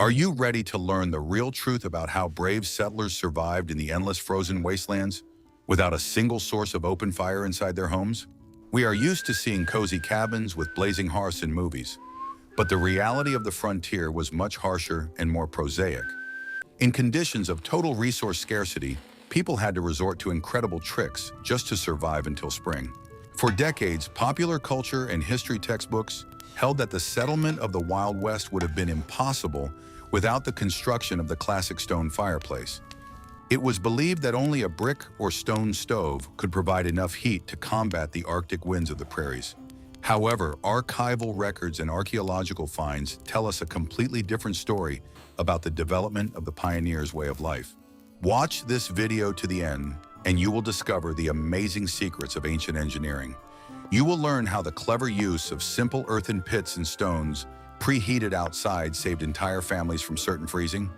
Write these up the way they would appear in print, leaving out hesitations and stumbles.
Are you ready to learn the real truth about how brave settlers survived in the endless frozen wastelands without a single source of open fire inside their homes? We are used to seeing cozy cabins with blazing hearths in movies, but the reality of the frontier was much harsher and more prosaic. In conditions of total resource scarcity, people had to resort to incredible tricks just to survive until spring. For decades, popular culture and history textbooks held that the settlement of the Wild West would have been impossible without the construction of the classic stone fireplace. It was believed that only a brick or stone stove could provide enough heat to combat the Arctic winds of the prairies. However, archival records and archaeological finds tell us a completely different story about the development of the pioneers' way of life. Watch this video to the end, and you will discover the amazing secrets of ancient engineering. You will learn how the clever use of simple earthen pits and stones preheated outside saved entire families from certain freezing.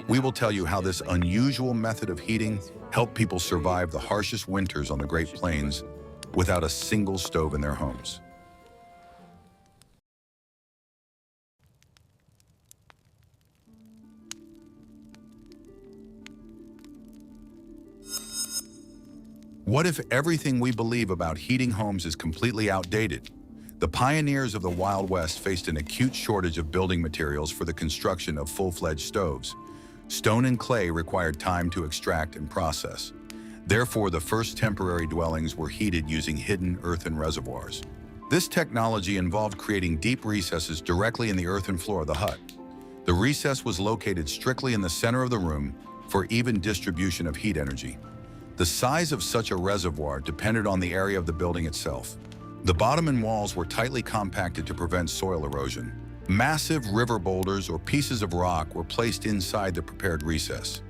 We will tell you how this unusual method of heating helped people survive the harshest winters on the Great Plains without a single stove in their homes. What if everything we believe about heating homes is completely outdated? The pioneers of the Wild West faced an acute shortage of building materials for the construction of full-fledged stoves. Stone and clay required time to extract and process. Therefore, the first temporary dwellings were heated using hidden earthen reservoirs. This technology involved creating deep recesses directly in the earthen floor of the hut. The recess was located strictly in the center of the room for even distribution of heat energy. The size of such a reservoir depended on the area of the building itself. The bottom and walls were tightly compacted to prevent soil erosion. Massive river boulders or pieces of rock were placed inside the prepared recess.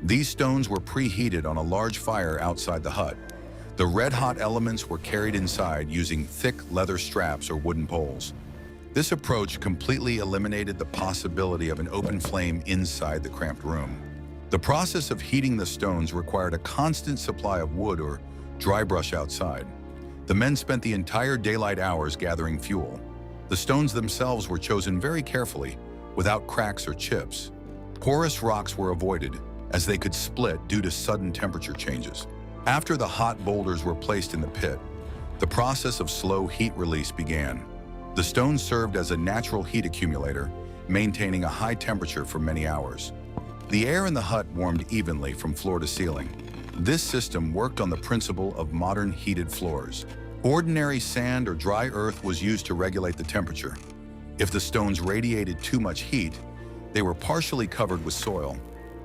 These stones were preheated on a large fire outside the hut. The red-hot elements were carried inside using thick leather straps or wooden poles. This approach completely eliminated the possibility of an open flame inside the cramped room. The process of heating the stones required a constant supply of wood or dry brush outside. The men spent the entire daylight hours gathering fuel. The stones themselves were chosen very carefully, without cracks or chips. Porous rocks were avoided, as they could split due to sudden temperature changes. After the hot boulders were placed in the pit, the process of slow heat release began. The stones served as a natural heat accumulator, maintaining a high temperature for many hours. The air in the hut warmed evenly from floor to ceiling. This system worked on the principle of modern heated floors. Ordinary sand or dry earth was used to regulate the temperature. If the stones radiated too much heat, they were partially covered with soil.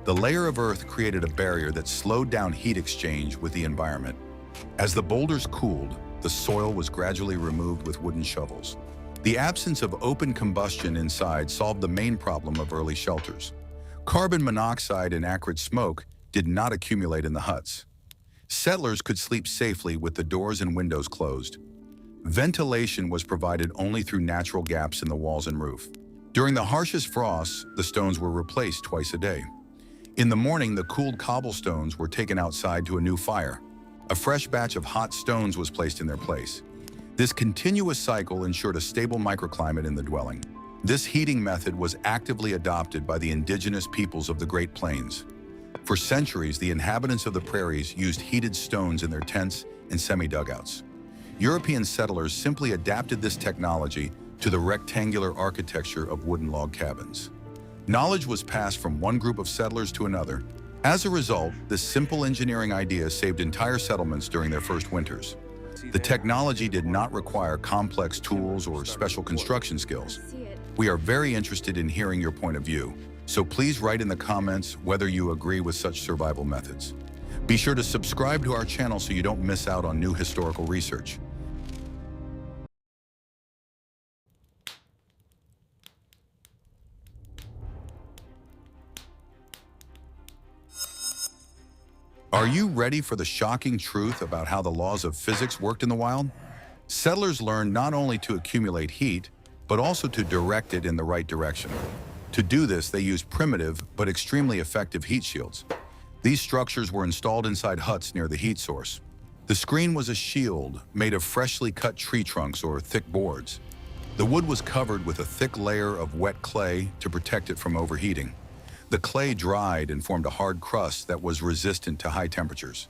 The layer of earth created a barrier that slowed down heat exchange with the environment. As the boulders cooled, the soil was gradually removed with wooden shovels. The absence of open combustion inside solved the main problem of early shelters. Carbon monoxide and acrid smoke did not accumulate in the huts. Settlers could sleep safely with the doors and windows closed. Ventilation was provided only through natural gaps in the walls and roof. During the harshest frosts, the stones were replaced twice a day. In the morning, the cooled cobblestones were taken outside to a new fire. A fresh batch of hot stones was placed in their place. This continuous cycle ensured a stable microclimate in the dwelling. This heating method was actively adopted by the indigenous peoples of the Great Plains. For centuries, the inhabitants of the prairies used heated stones in their tents and semi-dugouts. European settlers simply adapted this technology to the rectangular architecture of wooden log cabins. Knowledge was passed from one group of settlers to another. As a result, this simple engineering idea saved entire settlements during their first winters. The technology did not require complex tools or special construction skills. We are very interested in hearing your point of view, so please write in the comments whether you agree with such survival methods. Be sure to subscribe to our channel so you don't miss out on new historical research. Are you ready for the shocking truth about how the laws of physics worked in the wild? Settlers learned not only to accumulate heat, but also to direct it in the right direction. To do this, they used primitive but extremely effective heat shields. These structures were installed inside huts near the heat source. The screen was a shield made of freshly cut tree trunks or thick boards. The wood was covered with a thick layer of wet clay to protect it from overheating. The clay dried and formed a hard crust that was resistant to high temperatures.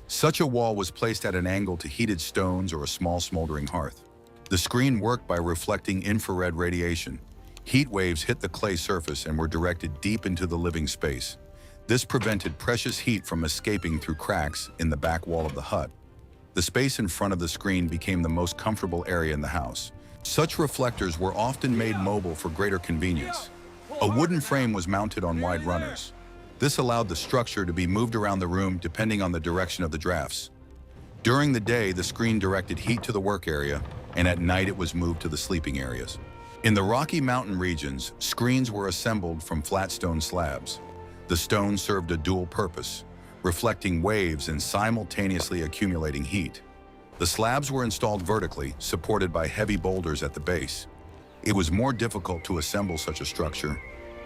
Such a wall was placed at an angle to heated stones or a small smoldering hearth. The screen worked by reflecting infrared radiation. Heat waves hit the clay surface and were directed deep into the living space. This prevented precious heat from escaping through cracks in the back wall of the hut. The space in front of the screen became the most comfortable area in the house. Such reflectors were often made mobile for greater convenience. A wooden frame was mounted on wide runners. This allowed the structure to be moved around the room depending on the direction of the drafts. During the day, the screen directed heat to the work area, and at night it was moved to the sleeping areas. In the Rocky Mountain regions, screens were assembled from flat stone slabs. The stone served a dual purpose, reflecting waves and simultaneously accumulating heat. The slabs were installed vertically, supported by heavy boulders at the base. It was more difficult to assemble such a structure,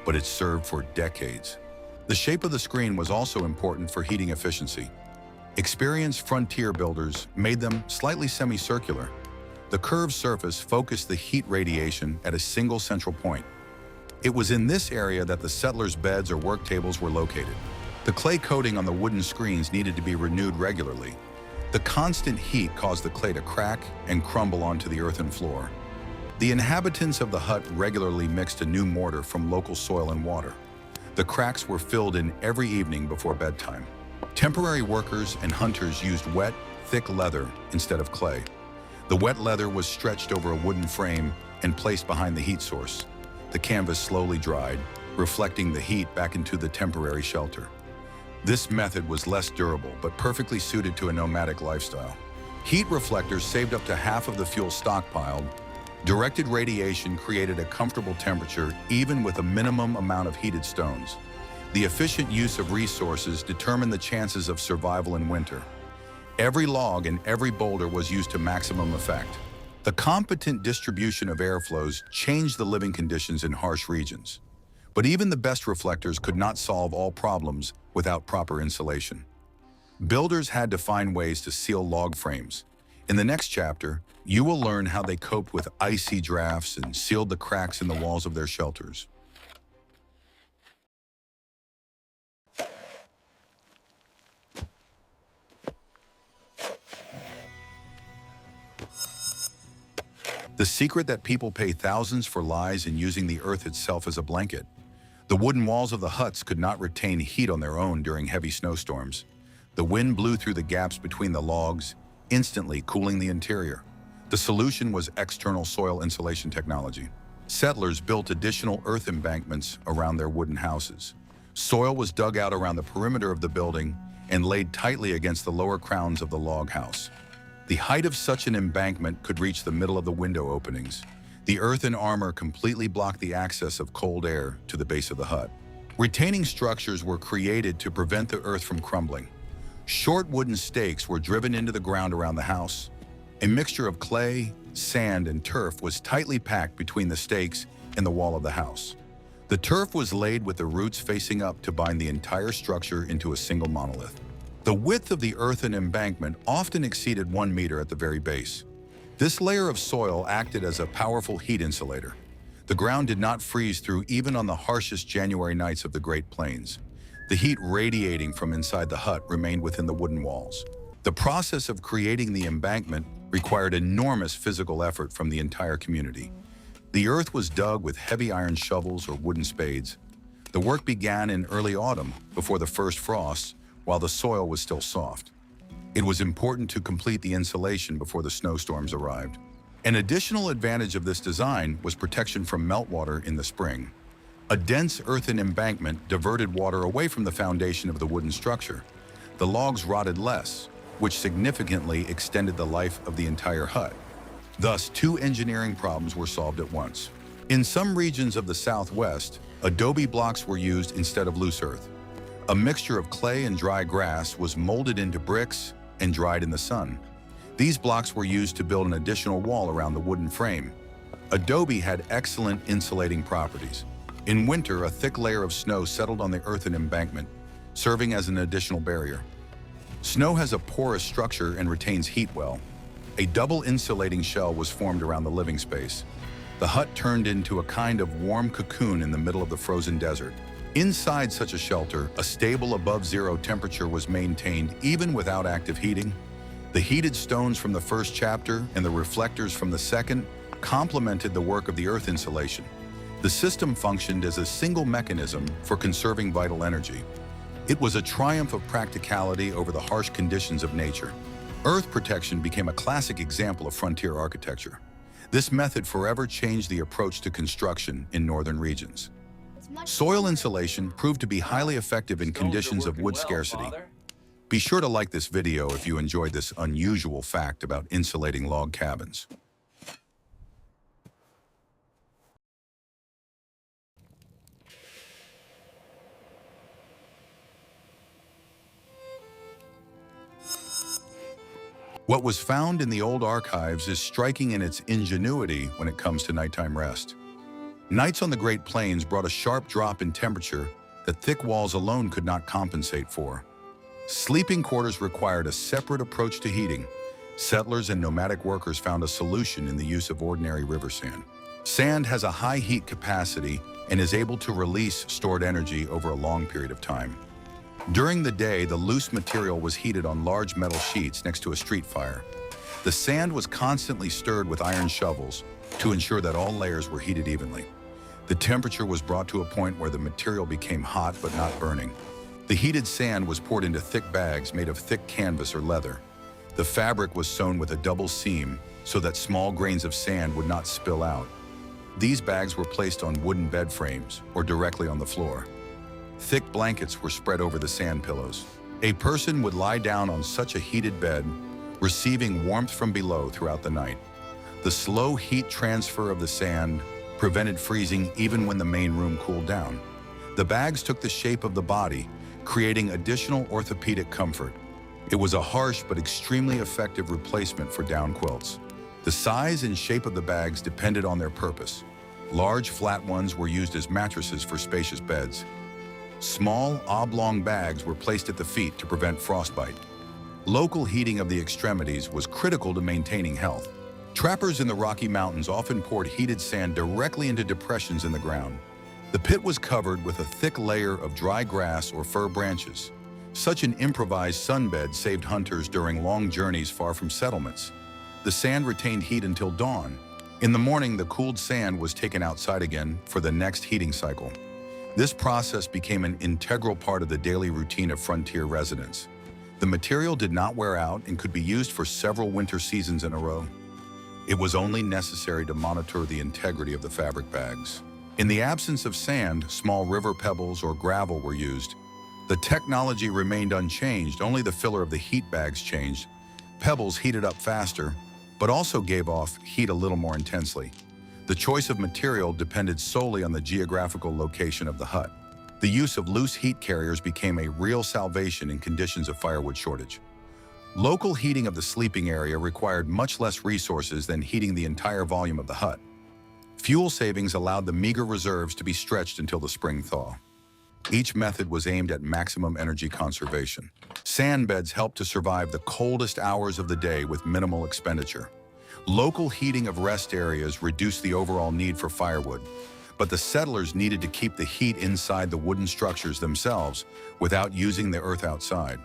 but it served for decades. The shape of the screen was also important for heating efficiency. Experienced frontier builders made them slightly semicircular. The curved surface focused the heat radiation at a single central point. It was in this area that the settlers' beds or work tables were located. The clay coating on the wooden screens needed to be renewed regularly. The constant heat caused the clay to crack and crumble onto the earthen floor. The inhabitants of the hut regularly mixed a new mortar from local soil and water. The cracks were filled in every evening before bedtime. Temporary workers and hunters used wet, thick leather instead of clay. The wet leather was stretched over a wooden frame and placed behind the heat source. The canvas slowly dried, reflecting the heat back into the temporary shelter. This method was less durable, but perfectly suited to a nomadic lifestyle. Heat reflectors saved up to half of the fuel stockpiled. Directed radiation created a comfortable temperature, even with a minimum amount of heated stones. The efficient use of resources determined the chances of survival in winter. Every log and every boulder was used to maximum effect. The competent distribution of airflows changed the living conditions in harsh regions. But even the best reflectors could not solve all problems without proper insulation. Builders had to find ways to seal log frames. In the next chapter, you will learn how they coped with icy drafts and sealed the cracks in the walls of their shelters. The secret that people pay thousands for lies in using the earth itself as a blanket. The wooden walls of the huts could not retain heat on their own during heavy snowstorms. The wind blew through the gaps between the logs, instantly cooling the interior. The solution was external soil insulation technology. Settlers built additional earth embankments around their wooden houses. Soil was dug out around the perimeter of the building and laid tightly against the lower crowns of the log house. The height of such an embankment could reach the middle of the window openings. The earthen armor completely blocked the access of cold air to the base of the hut. Retaining structures were created to prevent the earth from crumbling. Short wooden stakes were driven into the ground around the house. A mixture of clay, sand, and turf was tightly packed between the stakes and the wall of the house. The turf was laid with the roots facing up to bind the entire structure into a single monolith. The width of the earthen embankment often exceeded 1 meter at the very base. This layer of soil acted as a powerful heat insulator. The ground did not freeze through even on the harshest January nights of the Great Plains. The heat radiating from inside the hut remained within the wooden walls. The process of creating the embankment required enormous physical effort from the entire community. The earth was dug with heavy iron shovels or wooden spades. The work began in early autumn, before the first frosts, while the soil was still soft. It was important to complete the insulation before the snowstorms arrived. An additional advantage of this design was protection from meltwater in the spring. A dense earthen embankment diverted water away from the foundation of the wooden structure. The logs rotted less, which significantly extended the life of the entire hut. Thus, 2 engineering problems were solved at once. In some regions of the Southwest, adobe blocks were used instead of loose earth. A mixture of clay and dry grass was molded into bricks and dried in the sun. These blocks were used to build an additional wall around the wooden frame. Adobe had excellent insulating properties. In winter, a thick layer of snow settled on the earthen embankment, serving as an additional barrier. Snow has a porous structure and retains heat well. A double insulating shell was formed around the living space. The hut turned into a kind of warm cocoon in the middle of the frozen desert. Inside such a shelter, a stable above-zero temperature was maintained even without active heating. The heated stones from the first chapter and the reflectors from the second complemented the work of the earth insulation. The system functioned as a single mechanism for conserving vital energy. It was a triumph of practicality over the harsh conditions of nature. Earth protection became a classic example of frontier architecture. This method forever changed the approach to construction in northern regions. Soil insulation proved to be highly effective in conditions of wood scarcity. Be sure to like this video if you enjoyed this unusual fact about insulating log cabins. What was found in the old archives is striking in its ingenuity when it comes to nighttime rest. Nights on the Great Plains brought a sharp drop in temperature that thick walls alone could not compensate for. Sleeping quarters required a separate approach to heating. Settlers and nomadic workers found a solution in the use of ordinary river sand. Sand has a high heat capacity and is able to release stored energy over a long period of time. During the day, the loose material was heated on large metal sheets next to a street fire. The sand was constantly stirred with iron shovels to ensure that all layers were heated evenly. The temperature was brought to a point where the material became hot but not burning. The heated sand was poured into thick bags made of thick canvas or leather. The fabric was sewn with a double seam so that small grains of sand would not spill out. These bags were placed on wooden bed frames or directly on the floor. Thick blankets were spread over the sand pillows. A person would lie down on such a heated bed, receiving warmth from below throughout the night. The slow heat transfer of the sand prevented freezing even when the main room cooled down. The bags took the shape of the body, creating additional orthopedic comfort. It was a harsh but extremely effective replacement for down quilts. The size and shape of the bags depended on their purpose. Large, flat ones were used as mattresses for spacious beds. Small, oblong bags were placed at the feet to prevent frostbite. Local heating of the extremities was critical to maintaining health. Trappers in the Rocky Mountains often poured heated sand directly into depressions in the ground. The pit was covered with a thick layer of dry grass or fir branches. Such an improvised sunbed saved hunters during long journeys far from settlements. The sand retained heat until dawn. In the morning, the cooled sand was taken outside again for the next heating cycle. This process became an integral part of the daily routine of frontier residents. The material did not wear out and could be used for several winter seasons in a row. It was only necessary to monitor the integrity of the fabric bags. In the absence of sand, small river pebbles or gravel were used. The technology remained unchanged, only the filler of the heat bags changed. Pebbles heated up faster, but also gave off heat a little more intensely. The choice of material depended solely on the geographical location of the hut. The use of loose heat carriers became a real salvation in conditions of firewood shortage. Local heating of the sleeping area required much less resources than heating the entire volume of the hut. Fuel savings allowed the meager reserves to be stretched until the spring thaw. Each method was aimed at maximum energy conservation. Sand beds helped to survive the coldest hours of the day with minimal expenditure. Local heating of rest areas reduced the overall need for firewood, but the settlers needed to keep the heat inside the wooden structures themselves without using the earth outside.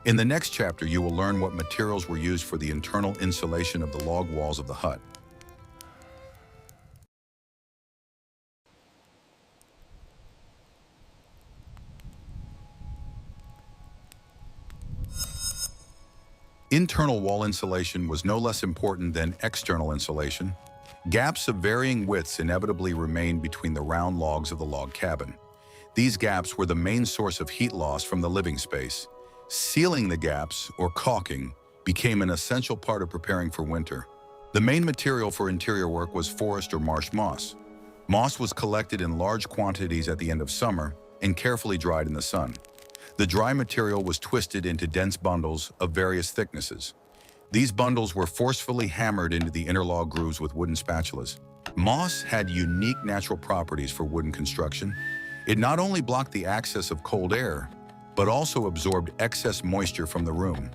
In the next chapter, you will learn what materials were used for the internal insulation of the log walls of the hut. Internal wall insulation was no less important than external insulation. Gaps of varying widths inevitably remained between the round logs of the log cabin. These gaps were the main source of heat loss from the living space. Sealing the gaps, or caulking, became an essential part of preparing for winter. The main material for interior work was forest or marsh moss. Moss was collected in large quantities at the end of summer and carefully dried in the sun. The dry material was twisted into dense bundles of various thicknesses. These bundles were forcefully hammered into the interlog grooves with wooden spatulas. Moss had unique natural properties for wooden construction. It not only blocked the access of cold air, but also absorbed excess moisture from the room.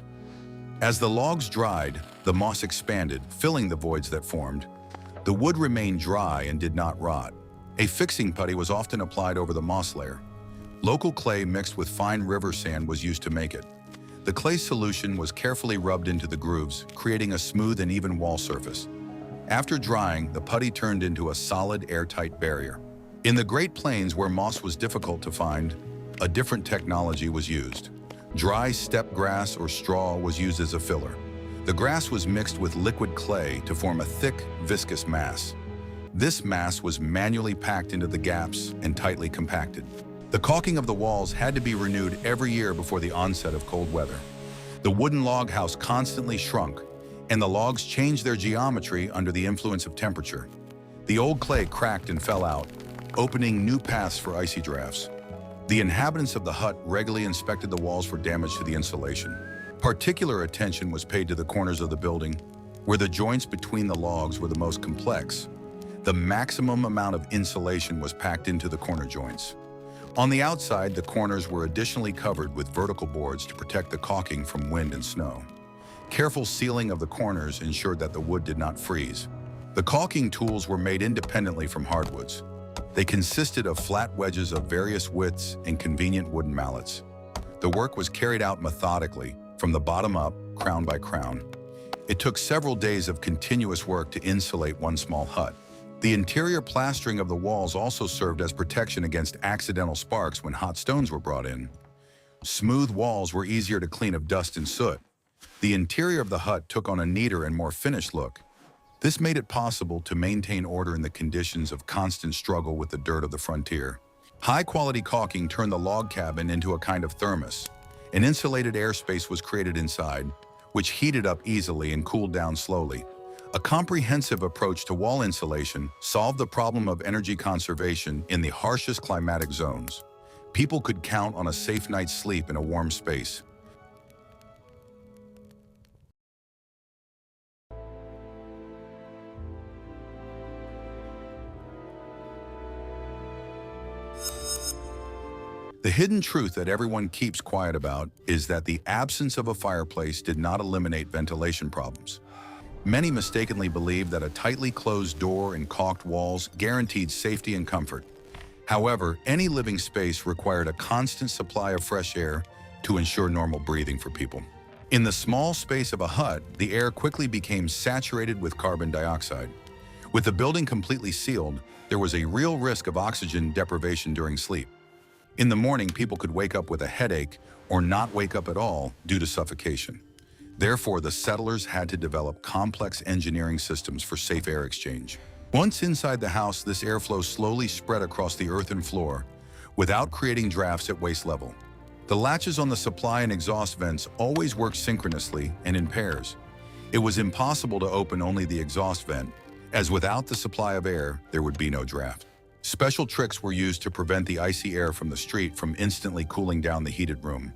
As the logs dried, the moss expanded, filling the voids that formed. The wood remained dry and did not rot. A fixing putty was often applied over the moss layer. Local clay mixed with fine river sand was used to make it. The clay solution was carefully rubbed into the grooves, creating a smooth and even wall surface. After drying, the putty turned into a solid, airtight barrier. In the Great Plains, where moss was difficult to find, a different technology was used. Dry steppe grass or straw was used as a filler. The grass was mixed with liquid clay to form a thick, viscous mass. This mass was manually packed into the gaps and tightly compacted. The caulking of the walls had to be renewed every year before the onset of cold weather. The wooden log house constantly shrunk, and the logs changed their geometry under the influence of temperature. The old clay cracked and fell out, opening new paths for icy drafts. The inhabitants of the hut regularly inspected the walls for damage to the insulation. Particular attention was paid to the corners of the building, where the joints between the logs were the most complex. The maximum amount of insulation was packed into the corner joints. On the outside, the corners were additionally covered with vertical boards to protect the caulking from wind and snow. Careful sealing of the corners ensured that the wood did not freeze. The caulking tools were made independently from hardwoods. They consisted of flat wedges of various widths and convenient wooden mallets. The work was carried out methodically, from the bottom up, crown by crown. It took several days of continuous work to insulate one small hut. The interior plastering of the walls also served as protection against accidental sparks when hot stones were brought in. Smooth walls were easier to clean of dust and soot. The interior of the hut took on a neater and more finished look. This made it possible to maintain order in the conditions of constant struggle with the dirt of the frontier. High-quality caulking turned the log cabin into a kind of thermos. An insulated airspace was created inside, which heated up easily and cooled down slowly. A comprehensive approach to wall insulation solved the problem of energy conservation in the harshest climatic zones. People could count on a safe night's sleep in a warm space. The hidden truth that everyone keeps quiet about is that the absence of a fireplace did not eliminate ventilation problems. Many mistakenly believed that a tightly closed door and caulked walls guaranteed safety and comfort. However, any living space required a constant supply of fresh air to ensure normal breathing for people. In the small space of a hut, the air quickly became saturated with carbon dioxide. With the building completely sealed, there was a real risk of oxygen deprivation during sleep. In the morning, people could wake up with a headache or not wake up at all due to suffocation. Therefore, the settlers had to develop complex engineering systems for safe air exchange. Once inside the house, this airflow slowly spread across the earthen floor without creating drafts at waist level. The latches on the supply and exhaust vents always worked synchronously and in pairs. It was impossible to open only the exhaust vent, as without the supply of air, there would be no draft. Special tricks were used to prevent the icy air from the street from instantly cooling down the heated room.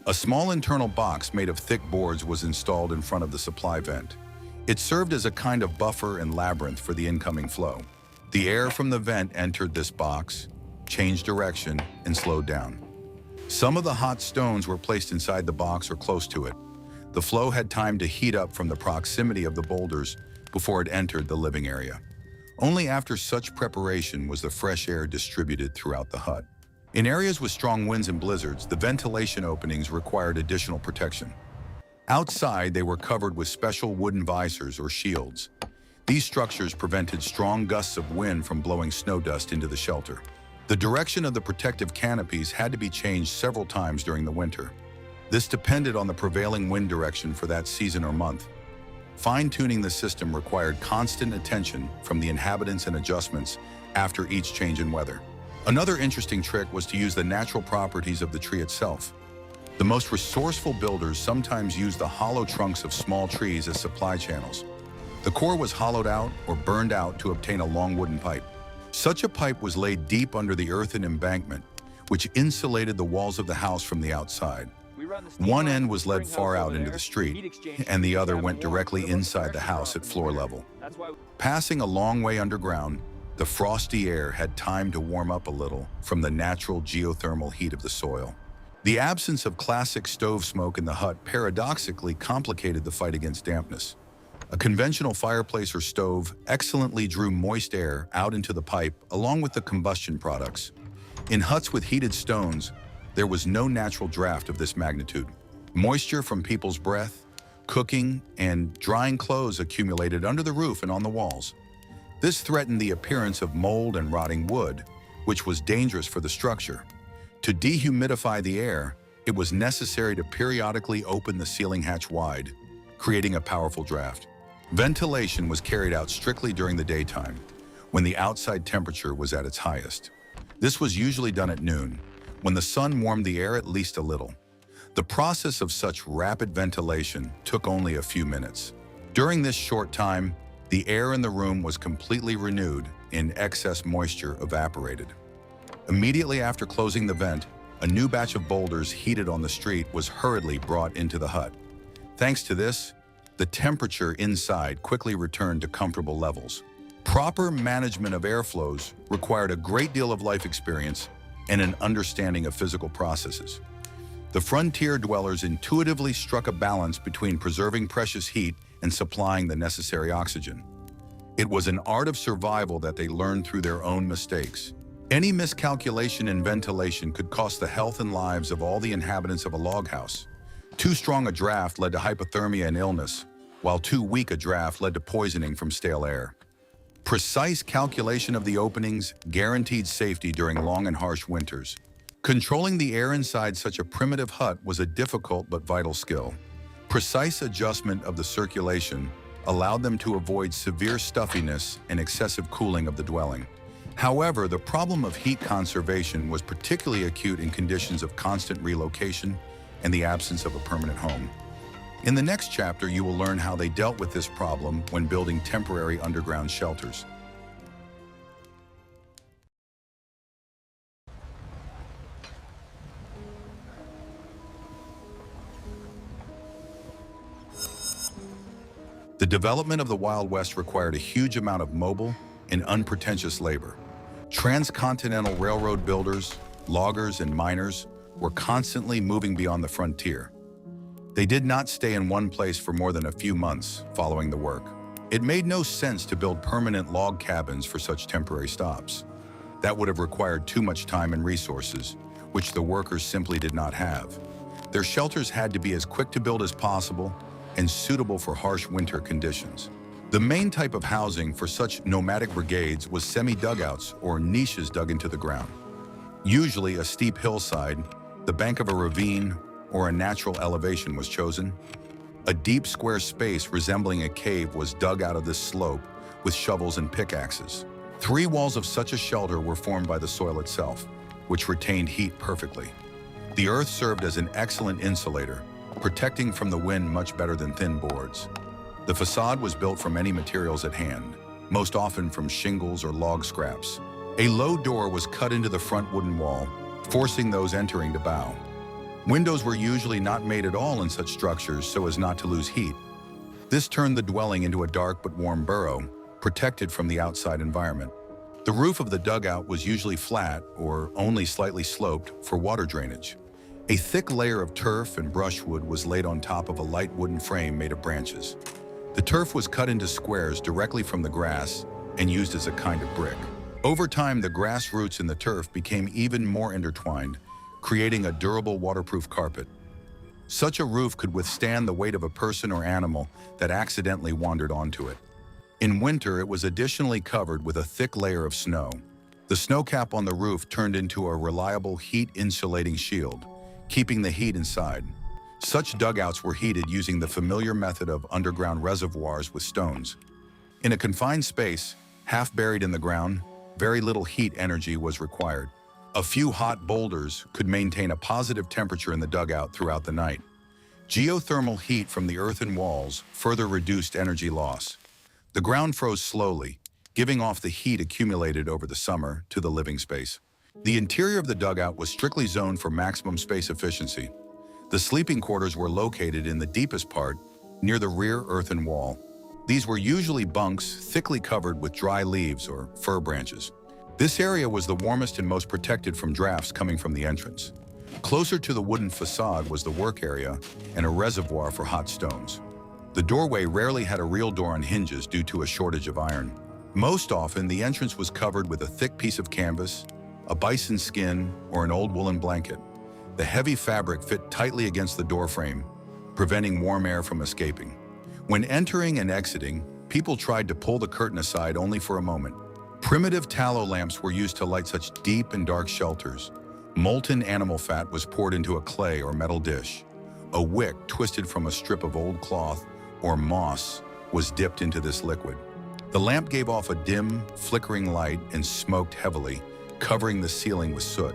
A small internal box made of thick boards was installed in front of the supply vent. It served as a kind of buffer and labyrinth for the incoming flow. The air from the vent entered this box, changed direction, and slowed down. Some of the hot stones were placed inside the box or close to it. The flow had time to heat up from the proximity of the boulders before it entered the living area. Only after such preparation was the fresh air distributed throughout the hut. In areas with strong winds and blizzards, the ventilation openings required additional protection. Outside, they were covered with special wooden visors or shields. These structures prevented strong gusts of wind from blowing snow dust into the shelter. The direction of the protective canopies had to be changed several times during the winter. This depended on the prevailing wind direction for that season or month. Fine-tuning the system required constant attention from the inhabitants and adjustments after each change in weather. Another interesting trick was to use the natural properties of the tree itself. The most resourceful builders sometimes used the hollow trunks of small trees as supply channels. The core was hollowed out or burned out to obtain a long wooden pipe. Such a pipe was laid deep under the earthen embankment, which insulated the walls of the house from the outside. One end was led far out into the street, and the other went directly inside the house at floor level. Passing a long way underground, the frosty air had time to warm up a little from the natural geothermal heat of the soil. The absence of classic stove smoke in the hut paradoxically complicated the fight against dampness. A conventional fireplace or stove excellently drew moist air out into the pipe along with the combustion products. In huts with heated stones, there was no natural draft of this magnitude. Moisture from people's breath, cooking, and drying clothes accumulated under the roof and on the walls. This threatened the appearance of mold and rotting wood, which was dangerous for the structure. To dehumidify the air, it was necessary to periodically open the ceiling hatch wide, creating a powerful draft. Ventilation was carried out strictly during the daytime, when the outside temperature was at its highest. This was usually done at noon, when the sun warmed the air at least a little. The process of such rapid ventilation took only a few minutes. During this short time, the air in the room was completely renewed and excess moisture evaporated. Immediately after closing the vent, a new batch of boulders heated on the street was hurriedly brought into the hut. Thanks to this, the temperature inside quickly returned to comfortable levels. Proper management of airflows required a great deal of life experience and an understanding of physical processes. The frontier dwellers intuitively struck a balance between preserving precious heat and supplying the necessary oxygen. It was an art of survival that they learned through their own mistakes. Any miscalculation in ventilation could cost the health and lives of all the inhabitants of a log house. Too strong a draft led to hypothermia and illness, while too weak a draft led to poisoning from stale air. Precise calculation of the openings guaranteed safety during long and harsh winters. Controlling the air inside such a primitive hut was a difficult but vital skill. Precise adjustment of the circulation allowed them to avoid severe stuffiness and excessive cooling of the dwelling. However, the problem of heat conservation was particularly acute in conditions of constant relocation and the absence of a permanent home. In the next chapter, you will learn how they dealt with this problem when building temporary underground shelters. The development of the Wild West required a huge amount of mobile and unpretentious labor. Transcontinental railroad builders, loggers, and miners were constantly moving beyond the frontier. They did not stay in one place for more than a few months following the work. It made no sense to build permanent log cabins for such temporary stops. That would have required too much time and resources, which the workers simply did not have. Their shelters had to be as quick to build as possible and suitable for harsh winter conditions. The main type of housing for such nomadic brigades was semi-dugouts or niches dug into the ground. Usually a steep hillside, the bank of a ravine, or a natural elevation was chosen. A deep square space resembling a cave was dug out of this slope with shovels and pickaxes. 3 walls of such a shelter were formed by the soil itself, which retained heat perfectly. The earth served as an excellent insulator, protecting from the wind much better than thin boards. The facade was built from any materials at hand, most often from shingles or log scraps. A low door was cut into the front wooden wall, forcing those entering to bow. Windows were usually not made at all in such structures so as not to lose heat. This turned the dwelling into a dark but warm burrow, protected from the outside environment. The roof of the dugout was usually flat or only slightly sloped for water drainage. A thick layer of turf and brushwood was laid on top of a light wooden frame made of branches. The turf was cut into squares directly from the grass and used as a kind of brick. Over time, the grass roots in the turf became even more intertwined, creating a durable waterproof carpet. Such a roof could withstand the weight of a person or animal that accidentally wandered onto it. In winter, it was additionally covered with a thick layer of snow. The snow cap on the roof turned into a reliable heat-insulating shield, keeping the heat inside. Such dugouts were heated using the familiar method of underground reservoirs with stones. In a confined space, half buried in the ground, very little heat energy was required. A few hot boulders could maintain a positive temperature in the dugout throughout the night. Geothermal heat from the earthen walls further reduced energy loss. The ground froze slowly, giving off the heat accumulated over the summer to the living space. The interior of the dugout was strictly zoned for maximum space efficiency. The sleeping quarters were located in the deepest part, near the rear earthen wall. These were usually bunks thickly covered with dry leaves or fir branches. This area was the warmest and most protected from drafts coming from the entrance. Closer to the wooden facade was the work area and a reservoir for hot stones. The doorway rarely had a real door on hinges due to a shortage of iron. Most often, the entrance was covered with a thick piece of canvas, a bison skin, or an old woolen blanket. The heavy fabric fit tightly against the doorframe, preventing warm air from escaping. When entering and exiting, people tried to pull the curtain aside only for a moment. Primitive tallow lamps were used to light such deep and dark shelters. Molten animal fat was poured into a clay or metal dish. A wick twisted from a strip of old cloth or moss was dipped into this liquid. The lamp gave off a dim, flickering light and smoked heavily, covering the ceiling with soot.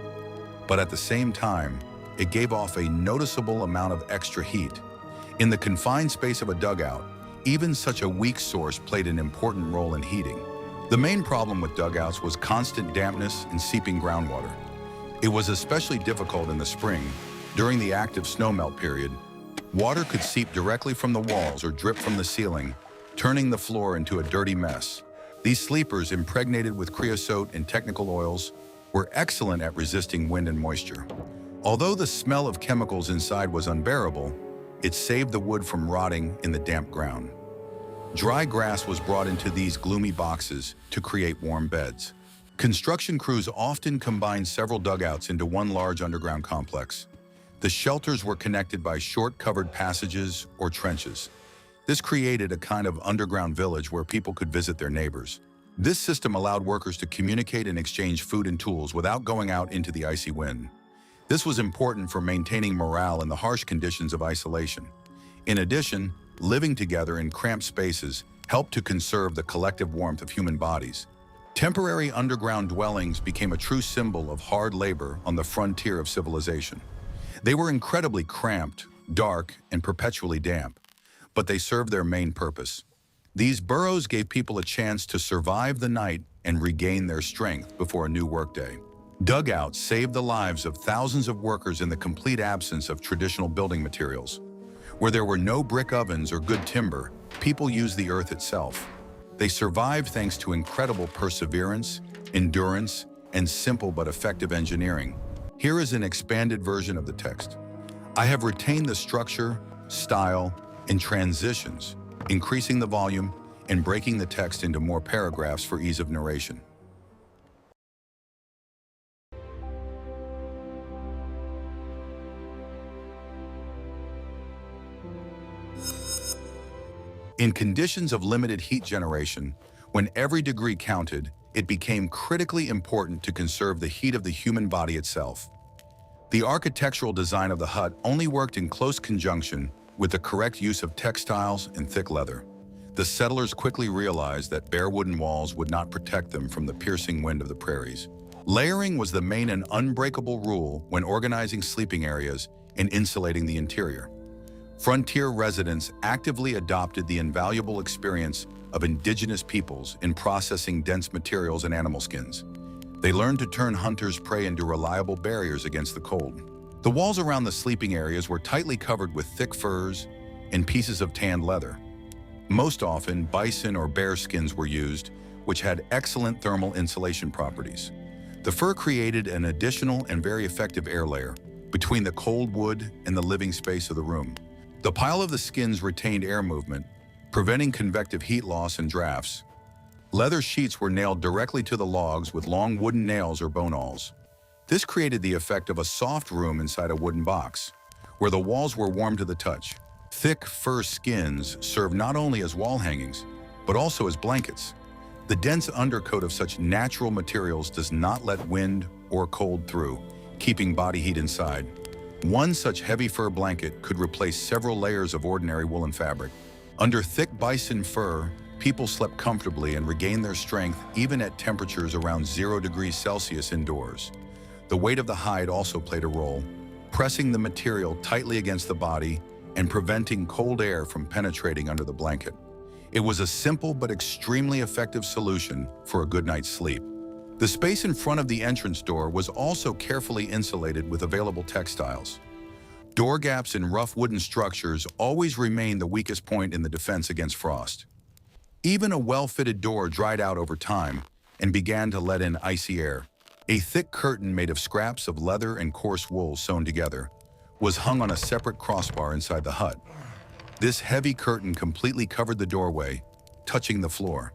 But at the same time, it gave off a noticeable amount of extra heat. In the confined space of a dugout, even such a weak source played an important role in heating. The main problem with dugouts was constant dampness and seeping groundwater. It was especially difficult in the spring. During the active snowmelt period, water could seep directly from the walls or drip from the ceiling, turning the floor into a dirty mess. These sleepers, impregnated with creosote and technical oils, were excellent at resisting wind and moisture. Although the smell of chemicals inside was unbearable, it saved the wood from rotting in the damp ground. Dry grass was brought into these gloomy boxes to create warm beds. Construction crews often combined several dugouts into one large underground complex. The shelters were connected by short covered passages or trenches. This created a kind of underground village where people could visit their neighbors. This system allowed workers to communicate and exchange food and tools without going out into the icy wind. This was important for maintaining morale in the harsh conditions of isolation. In addition, living together in cramped spaces helped to conserve the collective warmth of human bodies. Temporary underground dwellings became a true symbol of hard labor on the frontier of civilization. They were incredibly cramped, dark, and perpetually damp, but they served their main purpose. These burrows gave people a chance to survive the night and regain their strength before a new workday. Dugouts saved the lives of thousands of workers in the complete absence of traditional building materials. Where there were no brick ovens or good timber, people used the earth itself. They survived thanks to incredible perseverance, endurance, and simple but effective engineering. Here is an expanded version of the text. I have retained the structure, style, and transitions, increasing the volume and breaking the text into more paragraphs for ease of narration. In conditions of limited heat generation, when every degree counted, it became critically important to conserve the heat of the human body itself. The architectural design of the hut only worked in close conjunction with the correct use of textiles and thick leather. The settlers quickly realized that bare wooden walls would not protect them from the piercing wind of the prairies. Layering was the main and unbreakable rule when organizing sleeping areas and insulating the interior. Frontier residents actively adopted the invaluable experience of indigenous peoples in processing dense materials and animal skins. They learned to turn hunters' prey into reliable barriers against the cold. The walls around the sleeping areas were tightly covered with thick furs and pieces of tanned leather. Most often, bison or bear skins were used, which had excellent thermal insulation properties. The fur created an additional and very effective air layer between the cold wood and the living space of the room. The pile of the skins retained air movement, preventing convective heat loss and drafts. Leather sheets were nailed directly to the logs with long wooden nails or bone awls. This created the effect of a soft room inside a wooden box, where the walls were warm to the touch. Thick fur skins served not only as wall hangings, but also as blankets. The dense undercoat of such natural materials does not let wind or cold through, keeping body heat inside. One such heavy fur blanket could replace several layers of ordinary woolen fabric. Under thick bison fur, people slept comfortably and regained their strength even at temperatures around 0 degrees Celsius indoors. The weight of the hide also played a role, pressing the material tightly against the body and preventing cold air from penetrating under the blanket. It was a simple but extremely effective solution for a good night's sleep. The space in front of the entrance door was also carefully insulated with available textiles. Door gaps in rough wooden structures always remain the weakest point in the defense against frost. Even a well-fitted door dried out over time and began to let in icy air. A thick curtain made of scraps of leather and coarse wool sewn together was hung on a separate crossbar inside the hut. This heavy curtain completely covered the doorway, touching the floor.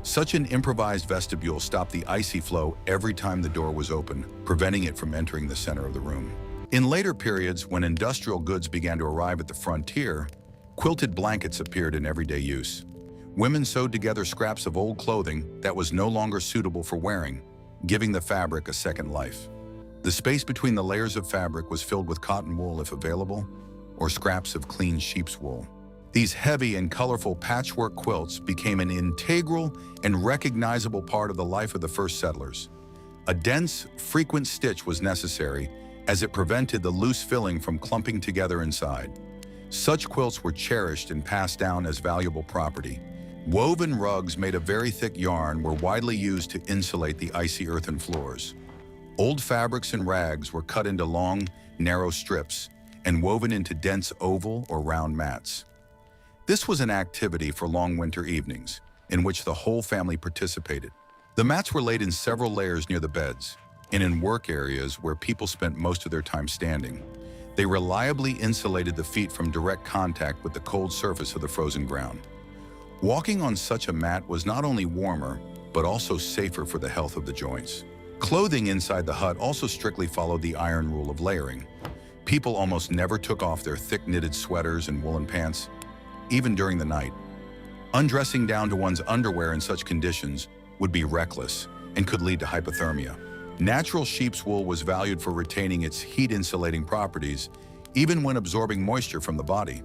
Such an improvised vestibule stopped the icy flow every time the door was open, preventing it from entering the center of the room. In later periods, when industrial goods began to arrive at the frontier, quilted blankets appeared in everyday use. Women sewed together scraps of old clothing that was no longer suitable for wearing, giving the fabric a second life. The space between the layers of fabric was filled with cotton wool if available, or scraps of clean sheep's wool. These heavy and colorful patchwork quilts became an integral and recognizable part of the life of the first settlers. A dense, frequent stitch was necessary as it prevented the loose filling from clumping together inside. Such quilts were cherished and passed down as valuable property. Woven rugs made of very thick yarn were widely used to insulate the icy earthen floors. Old fabrics and rags were cut into long, narrow strips and woven into dense oval or round mats. This was an activity for long winter evenings, in which the whole family participated. The mats were laid in several layers near the beds, and in work areas where people spent most of their time standing. They reliably insulated the feet from direct contact with the cold surface of the frozen ground. Walking on such a mat was not only warmer, but also safer for the health of the joints. Clothing inside the hut also strictly followed the iron rule of layering. People almost never took off their thick knitted sweaters and woolen pants, even during the night. Undressing down to one's underwear in such conditions would be reckless and could lead to hypothermia. Natural sheep's wool was valued for retaining its heat-insulating properties, even when absorbing moisture from the body.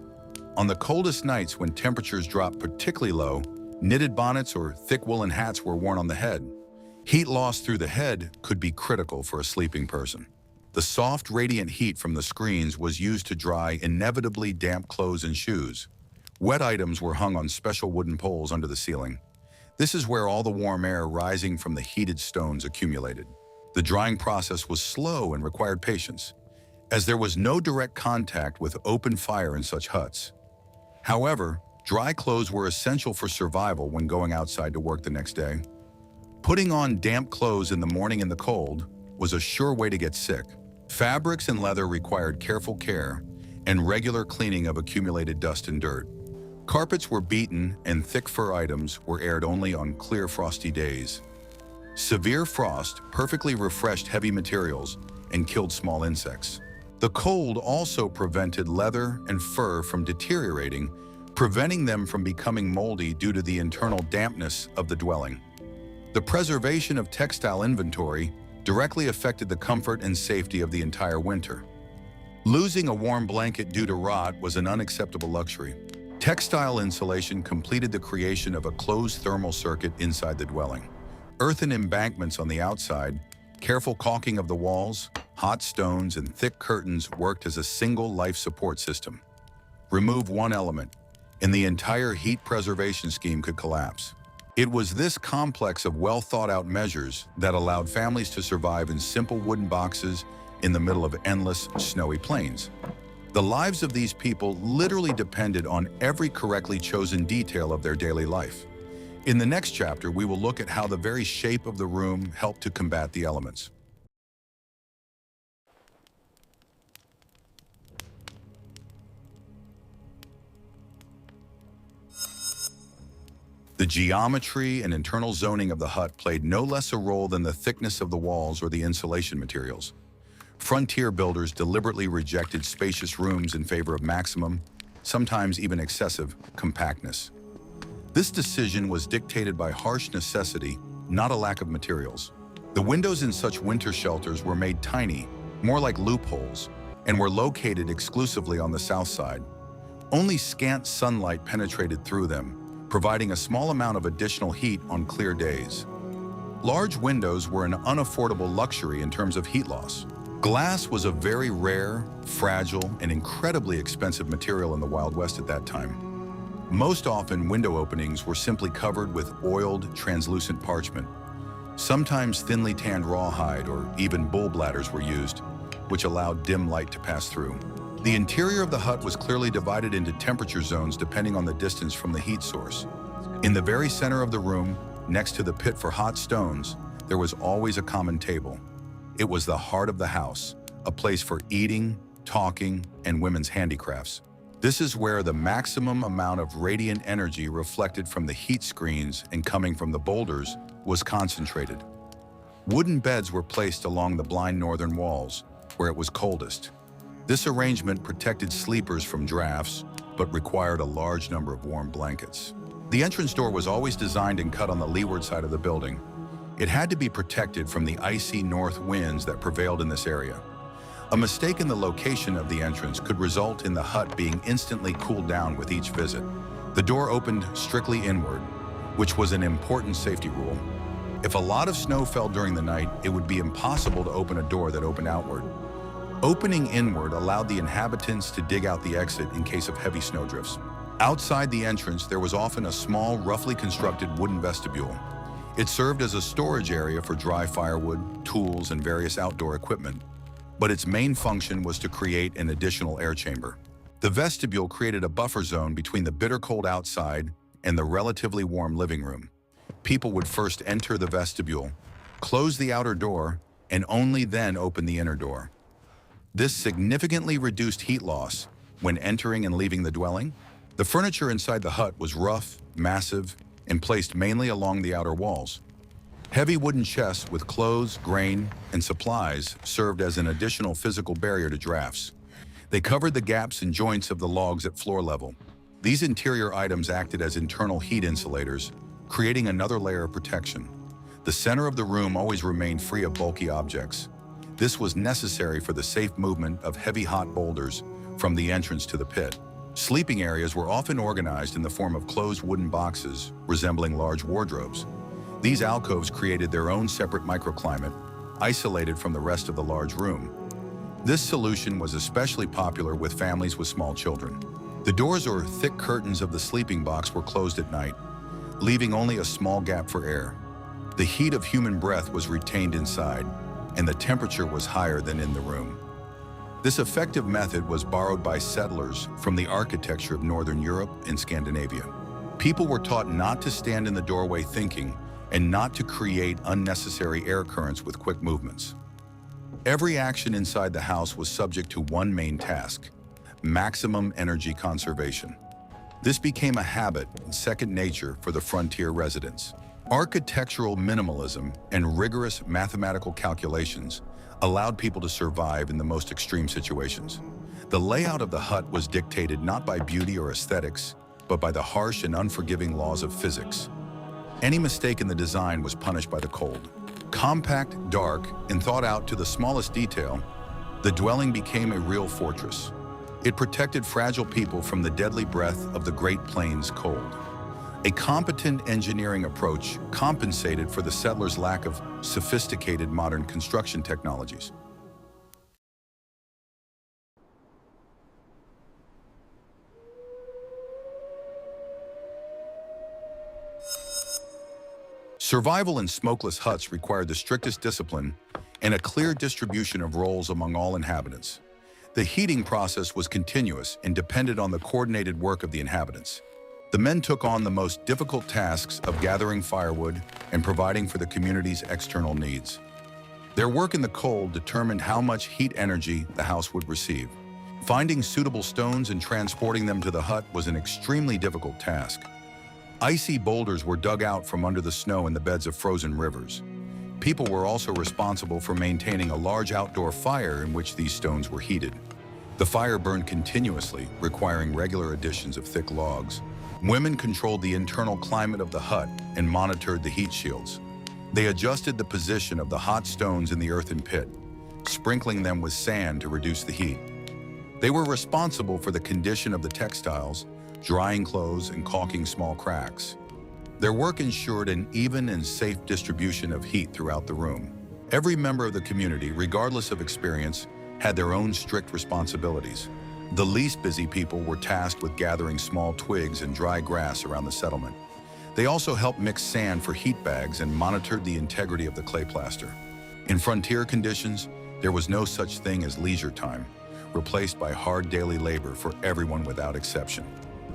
On the coldest nights when temperatures dropped particularly low, knitted bonnets or thick woolen hats were worn on the head. Heat loss through the head could be critical for a sleeping person. The soft, radiant heat from the screens was used to dry inevitably damp clothes and shoes. Wet items were hung on special wooden poles under the ceiling. This is where all the warm air rising from the heated stones accumulated. The drying process was slow and required patience, as there was no direct contact with open fire in such huts. However, dry clothes were essential for survival when going outside to work the next day. Putting on damp clothes in the morning in the cold was a sure way to get sick. Fabrics and leather required careful care and regular cleaning of accumulated dust and dirt. Carpets were beaten and thick fur items were aired only on clear, frosty days. Severe frost perfectly refreshed heavy materials and killed small insects. The cold also prevented leather and fur from deteriorating, preventing them from becoming moldy due to the internal dampness of the dwelling. The preservation of textile inventory directly affected the comfort and safety of the entire winter. Losing a warm blanket due to rot was an unacceptable luxury. Textile insulation completed the creation of a closed thermal circuit inside the dwelling. Earthen embankments on the outside, careful caulking of the walls, hot stones, and thick curtains worked as a single life support system. Remove one element, and the entire heat preservation scheme could collapse. It was this complex of well-thought-out measures that allowed families to survive in simple wooden boxes in the middle of endless, snowy plains. The lives of these people literally depended on every correctly chosen detail of their daily life. In the next chapter, we will look at how the very shape of the room helped to combat the elements. The geometry and internal zoning of the hut played no less a role than the thickness of the walls or the insulation materials. Frontier builders deliberately rejected spacious rooms in favor of maximum, sometimes even excessive, compactness. This decision was dictated by harsh necessity, not a lack of materials. The windows in such winter shelters were made tiny, more like loopholes, and were located exclusively on the south side. Only scant sunlight penetrated through them, providing a small amount of additional heat on clear days. Large windows were an unaffordable luxury in terms of heat loss. Glass was a very rare, fragile, and incredibly expensive material in the Wild West at that time. Most often, window openings were simply covered with oiled, translucent parchment. Sometimes thinly tanned rawhide or even bull bladders were used, which allowed dim light to pass through. The interior of the hut was clearly divided into temperature zones depending on the distance from the heat source. In the very center of the room, next to the pit for hot stones, there was always a common table. It was the heart of the house, a place for eating, talking, and women's handicrafts. This is where the maximum amount of radiant energy reflected from the heat screens and coming from the boulders was concentrated. Wooden beds were placed along the blind northern walls, where it was coldest. This arrangement protected sleepers from drafts, but required a large number of warm blankets. The entrance door was always designed and cut on the leeward side of the building. It had to be protected from the icy north winds that prevailed in this area. A mistake in the location of the entrance could result in the hut being instantly cooled down with each visit. The door opened strictly inward, which was an important safety rule. If a lot of snow fell during the night, it would be impossible to open a door that opened outward. Opening inward allowed the inhabitants to dig out the exit in case of heavy snowdrifts. Outside the entrance, there was often a small, roughly constructed wooden vestibule. It served as a storage area for dry firewood, tools, and various outdoor equipment, but its main function was to create an additional air chamber. The vestibule created a buffer zone between the bitter cold outside and the relatively warm living room. People would first enter the vestibule, close the outer door, and only then open the inner door. This significantly reduced heat loss when entering and leaving the dwelling. The furniture inside the hut was rough, massive, and placed mainly along the outer walls. Heavy wooden chests with clothes, grain, and supplies served as an additional physical barrier to drafts. They covered the gaps and joints of the logs at floor level. These interior items acted as internal heat insulators, creating another layer of protection. The center of the room always remained free of bulky objects. This was necessary for the safe movement of heavy hot boulders from the entrance to the pit. Sleeping areas were often organized in the form of closed wooden boxes resembling large wardrobes. These alcoves created their own separate microclimate, isolated from the rest of the large room. This solution was especially popular with families with small children. The doors or thick curtains of the sleeping box were closed at night, leaving only a small gap for air. The heat of human breath was retained inside, and the temperature was higher than in the room. This effective method was borrowed by settlers from the architecture of Northern Europe and Scandinavia. People were taught not to stand in the doorway thinking and not to create unnecessary air currents with quick movements. Every action inside the house was subject to one main task: maximum energy conservation. This became a habit and second nature for the frontier residents. Architectural minimalism and rigorous mathematical calculations allowed people to survive in the most extreme situations. The layout of the hut was dictated not by beauty or aesthetics, but by the harsh and unforgiving laws of physics. Any mistake in the design was punished by the cold. Compact, dark, and thought out to the smallest detail, the dwelling became a real fortress. It protected fragile people from the deadly breath of the Great Plains cold. A competent engineering approach compensated for the settlers' lack of sophisticated modern construction technologies. Survival in smokeless huts required the strictest discipline and a clear distribution of roles among all inhabitants. The heating process was continuous and depended on the coordinated work of the inhabitants. The men took on the most difficult tasks of gathering firewood and providing for the community's external needs. Their work in the cold determined how much heat energy the house would receive. Finding suitable stones and transporting them to the hut was an extremely difficult task. Icy boulders were dug out from under the snow in the beds of frozen rivers. People were also responsible for maintaining a large outdoor fire in which these stones were heated. The fire burned continuously, requiring regular additions of thick logs. Women controlled the internal climate of the hut and monitored the heat shields. They adjusted the position of the hot stones in the earthen pit, sprinkling them with sand to reduce the heat. They were responsible for the condition of the textiles, drying clothes and caulking small cracks. Their work ensured an even and safe distribution of heat throughout the room. Every member of the community, regardless of experience, had their own strict responsibilities. The least busy people were tasked with gathering small twigs and dry grass around the settlement. They also helped mix sand for heat bags and monitored the integrity of the clay plaster. In frontier conditions, there was no such thing as leisure time, replaced by hard daily labor for everyone without exception.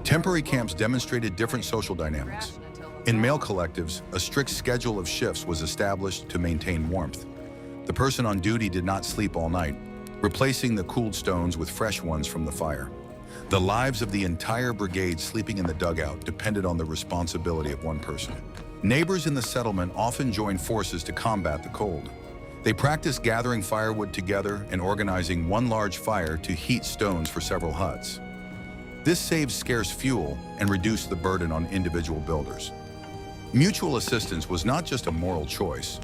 Temporary camps demonstrated different social dynamics. In male collectives, a strict schedule of shifts was established to maintain warmth. The person on duty did not sleep all night, replacing the cooled stones with fresh ones from the fire. The lives of the entire brigade sleeping in the dugout depended on the responsibility of one person. Neighbors in the settlement often joined forces to combat the cold. They practiced gathering firewood together and organizing one large fire to heat stones for several huts. This saved scarce fuel and reduced the burden on individual builders. Mutual assistance was not just a moral choice,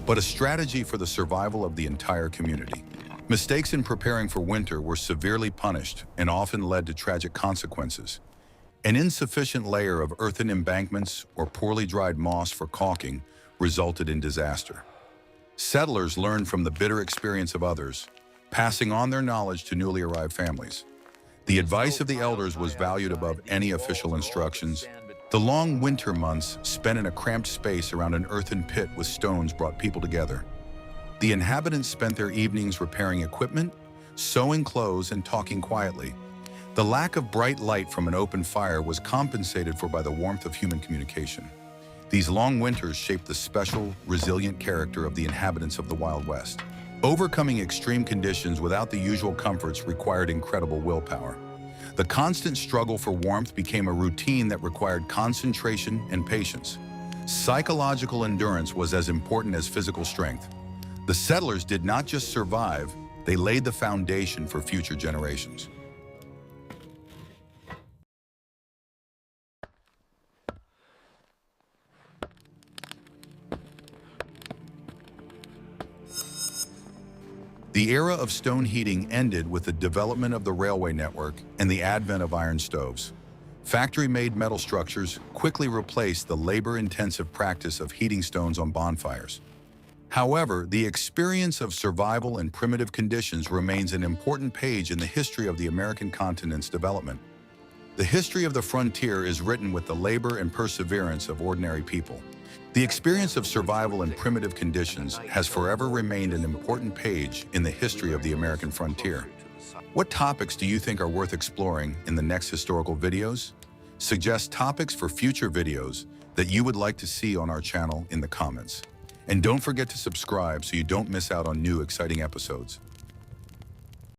but a strategy for the survival of the entire community. Mistakes in preparing for winter were severely punished and often led to tragic consequences. An insufficient layer of earthen embankments or poorly dried moss for caulking resulted in disaster. Settlers learned from the bitter experience of others, passing on their knowledge to newly arrived families. The advice of the elders was valued above any official instructions. The long winter months spent in a cramped space around an earthen pit with stones brought people together. The inhabitants spent their evenings repairing equipment, sewing clothes, and talking quietly. The lack of bright light from an open fire was compensated for by the warmth of human communication. These long winters shaped the special, resilient character of the inhabitants of the Wild West. Overcoming extreme conditions without the usual comforts required incredible willpower. The constant struggle for warmth became a routine that required concentration and patience. Psychological endurance was as important as physical strength. The settlers did not just survive, they laid the foundation for future generations. The era of stone heating ended with the development of the railway network and the advent of iron stoves. Factory-made metal structures quickly replaced the labor-intensive practice of heating stones on bonfires. However, the experience of survival in primitive conditions remains an important page in the history of the American continent's development. The history of the frontier is written with the labor and perseverance of ordinary people. The experience of survival in primitive conditions has forever remained an important page in the history of the American frontier. What topics do you think are worth exploring in the next historical videos? Suggest topics for future videos that you would like to see on our channel in the comments. And don't forget to subscribe so you don't miss out on new exciting episodes.